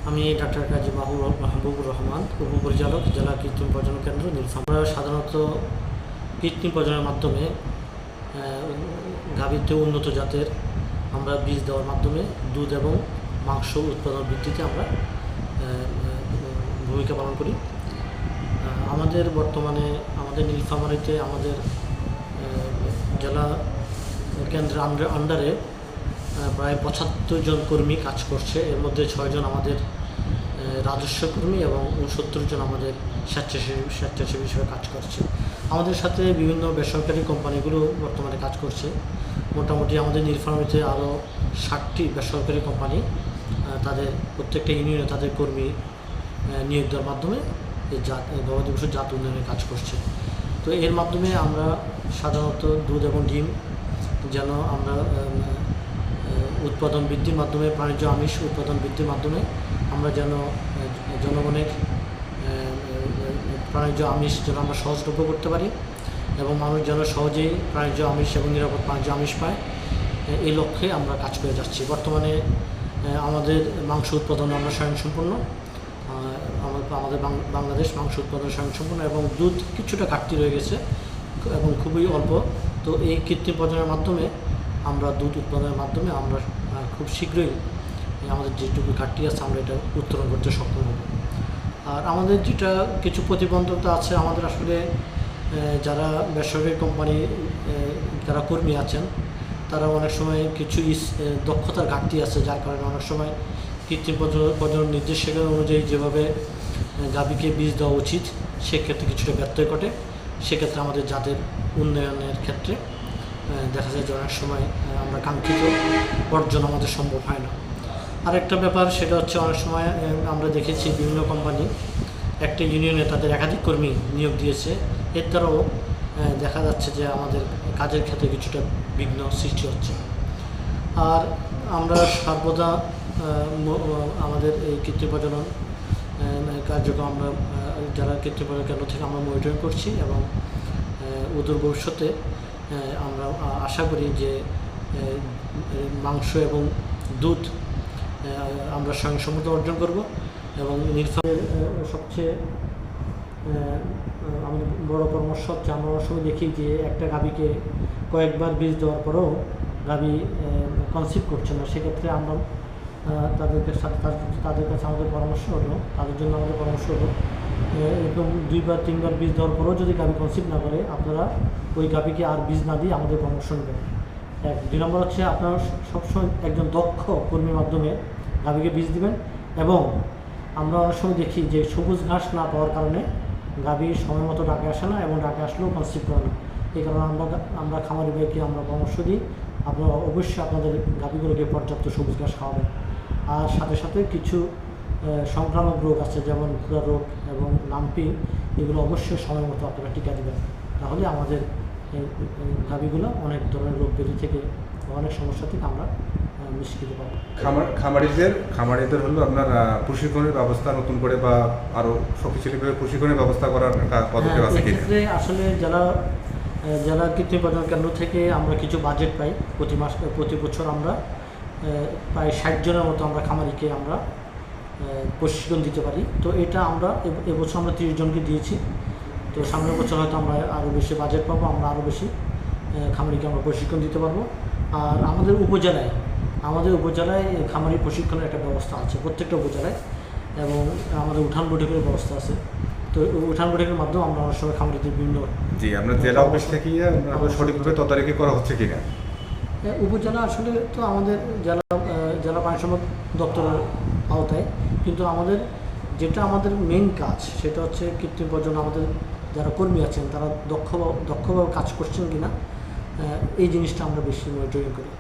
আমি ডাক্তার কাজী মাহবুবুর রহমান, উপপরিচালক, জেলা কৃত্রিম প্রজনন কেন্দ্র নীলফামারী। আমরা সাধারণত কৃত্রিম প্রজননের মাধ্যমে গাভীতে উন্নত জাতের আমরা বীজ দেওয়ার মাধ্যমে দুধ এবং মাংস উৎপাদন বৃদ্ধিতে আমরা ভূমিকা পালন করি। আমাদের বর্তমানে আমাদের নীলফামারীতে আমাদের জেলা কেন্দ্রের আন্ডারে প্রায় ৭৫ জন কর্মী কাজ করছে। এর মধ্যে 6 জন আমাদের রাজস্ব কর্মী এবং 69 জন আমাদের স্বেচ্ছাসেবী হিসেবে কাজ করছে। আমাদের সাথে বিভিন্ন বেসরকারি কোম্পানিগুলো বর্তমানে কাজ করছে। মোটামুটি আমাদের নীলফামারীতে আরও 60টি বেসরকারি কোম্পানি তাদের প্রত্যেকটা ইউনিয়নে তাদের কর্মী নিয়োগ দেওয়ার মাধ্যমে এই গবাদি পশুর জাত উন্নয়নে কাজ করছে। তো এর মাধ্যমে আমরা সাধারণত দুধ এবং ডিম যেন আমরা উৎপাদন বৃদ্ধির মাধ্যমে, প্রাণীজ আমিষ উৎপাদন বৃদ্ধির মাধ্যমে আমরা যেন জনগণের প্রাণীজ আমিষ যেন আমরা সহজলভ্য করতে পারি এবং মানুষ যেন সহজেই প্রাণীজ আমিষ এবং নিরাপদ প্রাণীজ আমিষ পায়, এই লক্ষ্যে আমরা কাজ করে যাচ্ছি। বর্তমানে আমাদের মাংস উৎপাদনে আমরা স্বয়ংসম্পূর্ণ। আমাদের বাংলাদেশ মাংস উৎপাদন স্বয়ংসম্পূর্ণ এবং দুধ কিছুটা ঘাটতি রয়ে গেছে এবং খুবই অল্প। তো এই কৃত্রিম প্রজননের মাধ্যমে আমরা দুধ উৎপাদনের মাধ্যমে আমরা খুব শীঘ্রই আমাদের যেটুকু ঘাটতি আছে আমরা এটা উত্তরণ করতে সক্ষম হব। আর আমাদের যেটা কিছু প্রতিবন্ধকতা আছে, আমাদের আসলে যারা বেসরকারি কোম্পানি যারা কর্মী আছেন তারা অনেক সময় কিছু দক্ষতার ঘাটতি আছে, যার কারণে অনেক সময় কৃত্রিম প্রজনন নির্দেশিকা অনুযায়ী যেভাবে গাভীকে বীজ দেওয়া উচিত সেক্ষেত্রে কিছুটা ব্যত্যয় ঘটে। সেক্ষেত্রে আমাদের জাতের উন্নয়নের ক্ষেত্রে দেখা যায় যে অনেক সময় আমরা কাঙ্ক্ষিত অর্জন আমাদের সম্ভব হয় না। আরেকটা ব্যাপার সেটা হচ্ছে অনেক সময় আমরা দেখেছি বিভিন্ন কোম্পানি একটা ইউনিয়নে তাদের একাধিক কর্মী নিয়োগ দিয়েছে, এর দ্বারাও দেখা যাচ্ছে যে আমাদের কাজের ক্ষেত্রে কিছুটা বিঘ্ন সৃষ্টি হচ্ছে। আর আমরা সর্বদা আমাদের এই কৃত্রিম প্রজনন কার্যক্রম আমরা যারা কৃত্রিম প্রজনন কেন্দ্র থেকে আমরা মনিটরিং করছি এবং অদূর ভবিষ্যতে আমরা আশা করি যে মাংস এবং দুধ আমরা স্বয়ংসম্পূর্ণ অর্জন করব। এবং নীলফামারীর সবচেয়ে আমাদের বড় পরামর্শ হচ্ছে আমরা অনেক সময় দেখি যে একটা গাভীকে কয়েকবার বীজ দেওয়ার পরেও গাভী কনসিভ করছে না। সেক্ষেত্রে আমরা তাদের কাছে আমাদের পরামর্শ হলো, তাদের জন্য আমাদের পরামর্শ হলো এরকম 2বার 3বার বীজ দেওয়ার পরেও যদি গাভী কনসিভ না করে আপনারা ওই গাভীকে আর বীজ না দিয়ে আমাদের পরামর্শ নেবেন। 2 নম্বর হচ্ছে আপনারা সবসময় একজন দক্ষ কর্মীর মাধ্যমে গাভীকে বীজ দিবেন। এবং আমরা অনেক সময় দেখি যে সবুজ ঘাস না পাওয়ার কারণে গাভী সময় মতো ডাকে আসে না এবং ডাকে আসলেও কনসিভ করে না। এই কারণে আমরা খামারি ভাইকে আমরা পরামর্শ দিই আপনারা অবশ্যই আপনাদের গাভীগুলোকে পর্যাপ্ত সবুজ ঘাস খাওয়াবেন। আর সাথে সাথে কিছু সংক্রামক রোগ আছে যেমন খুরা রোগ এবং লাম্পি, এগুলো অবশ্যই সময় মতো আপনারা টিকা দেবেন, তাহলে আমাদের গাভীগুলো অনেক ধরনের রোগ ব্যাধি থেকে অনেক সমস্যা থেকে আমরা নিষ্কৃত পাবো। খামারিদের হলো আপনার প্রশিক্ষণের ব্যবস্থা নতুন করে বা আরও শক্তিশালীভাবে প্রশিক্ষণের ব্যবস্থা করার পদক্ষেপ আছে কিনা? এক্ষেত্রে আসলে যারা কৃত্রিম প্রজনন কেন্দ্র থেকে আমরা কিছু বাজেট পাই প্রতি বছর আমরা প্রায় 60 জনের মতো আমরা খামারিকে আমরা প্রশিক্ষণ দিতে পারি। তো এটা আমরা এবছর আমরা 30 জনকে দিয়েছি। তো সামনের বছর হয়তো আমরা আরও বেশি বাজেট পাবো, আমরা আরও বেশি খামারিকে আমরা প্রশিক্ষণ দিতে পারবো। আর আমাদের উপজেলায় খামারি প্রশিক্ষণের একটা ব্যবস্থা আছে প্রত্যেকটা উপজেলায়, এবং আমাদের উঠান বৈঠকের ব্যবস্থা আছে। তো উঠান বৈঠকের মাধ্যমে আমরা অনেক সময় খামারিদের বিভিন্ন আপনার জেলা অফিস থেকে সঠিকভাবে তদারকি করা হচ্ছে কিনা? উপজেলা আসলে তো আমাদের জেলা পানি সম্পদ দপ্তরের আওতায়, কিন্তু আমাদের মেইন কাজ সেটা হচ্ছে কৃত্রিম প্রজনন আমাদের যারা কর্মী আছেন তারা দক্ষভাবে কাজ করছেন কিনা এই জিনিসটা আমরা বেশি মনিটরিং করি।